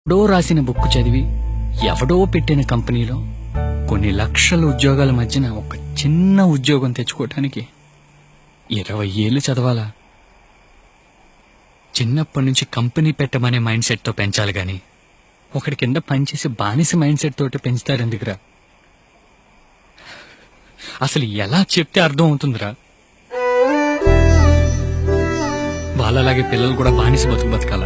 ఎవడో రాసిన బుక్ చదివి ఎవడో పెట్టిన కంపెనీలో కొన్ని లక్షల ఉద్యోగాల మధ్యన ఒక చిన్న ఉద్యోగం తెచ్చుకోవటానికి 20 ఏళ్ళు చదవాలా? చిన్నప్పటి నుంచి కంపెనీ పెట్టమనే మైండ్ సెట్ తో పెంచాలి గాని ఒకటి కింద పనిచేసి బానిస మైండ్ సెట్ తోటి పెంచుతారు ఎందుకురా? అసలు ఎలా చెప్తే అర్థం అవుతుందిరా? వాళ్ళలాగే పిల్లలు కూడా బానిస బతకాల.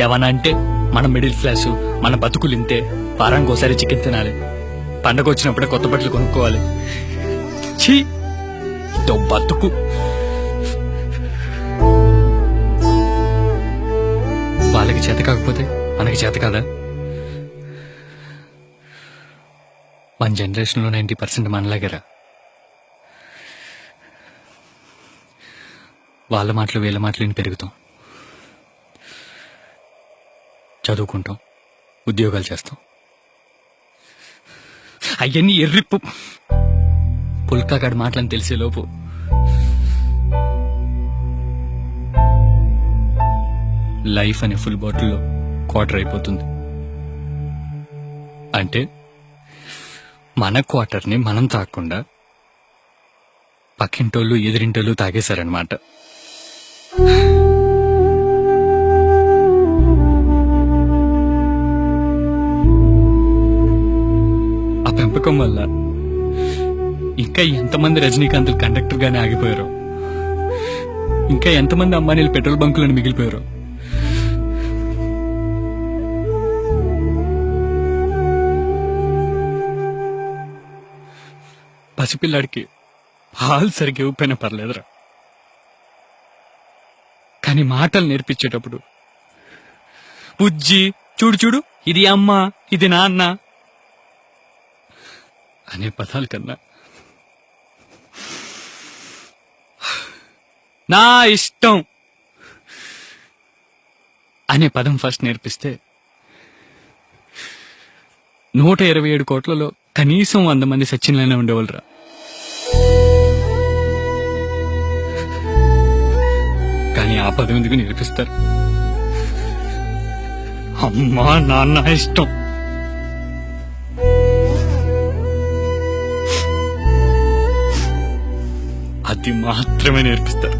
ఏమన్నా అంటే మన మిడిల్ క్లాసు, మన బతుకులు ఇంతే, వారానికి ఒకసారి చికెన్ తినాలి, పండగ వచ్చినప్పుడే కొత్త బట్టలు కొనుక్కోవాలి. ఛీ, ఇదో బతుకు. వాళ్ళకి చేత కాకపోతే మనకి చేత కాదా? మన జనరేషన్లో 90% మనలాగేరా. వాళ్ళ మాటలు వీళ్ళ మాటలు విని పెరుగుతాం, చదువుకుంటాం, ఉద్యోగాలు చేస్తాం. అవన్నీ ఎర్రిప్పు పుల్కాగాడి మాటలని తెలిసేలోపు లైఫ్ అనే ఫుల్ బాటిల్లో క్వార్టర్ అయిపోతుంది. అంటే మన క్వార్టర్ని మనం తాగకుండా పక్కింటోళ్ళు ఎదిరింటోళ్ళు తాగేశారనమాట. ఆ పెంపకం వల్ల ఇంకా ఎంతమంది రజనీకాంత్లు కండక్టర్ గానే ఆగిపోయారో, ఇంకా ఎంతమంది అంబానీలు పెట్రోల్ బంకులను మిగిలిపోయారో. పసిపిల్లాడికి పాలు సరిగ్గా ఇవ్వకపోయినా పర్లేదురా, కానీ మాటలు నేర్పించేటప్పుడు బుజ్జి, చూడు చూడు, ఇది అమ్మ, ఇది నాన్న అనే పదాల కన్నా నా ఇష్టం అనే పదం ఫస్ట్ నేర్పిస్తే 127 కోట్లలో కనీసం 100 మంది సచిన్లైనా ఉండేవాళ్ళరా. కానీ ఆ పదం ఎందుకు నేర్పిస్తారు? అమ్మా నాన్న ఇష్టం. అది మాత్రమే నేర్పిస్తారు.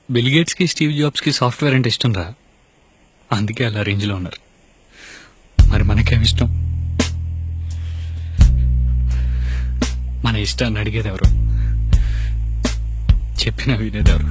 బిల్ గేట్స్ కి, స్టీవ్ జాబ్స్ కి సాఫ్ట్వేర్ అంటే ఇష్టం రా, అందుకే అలా రేంజ్ లో ఉన్నారు. మరి మనకేమి ఇష్టం? మన ఇష్టాన్ని అడిగేది ఎవరు? చెప్పినా వినేది ఎవరు?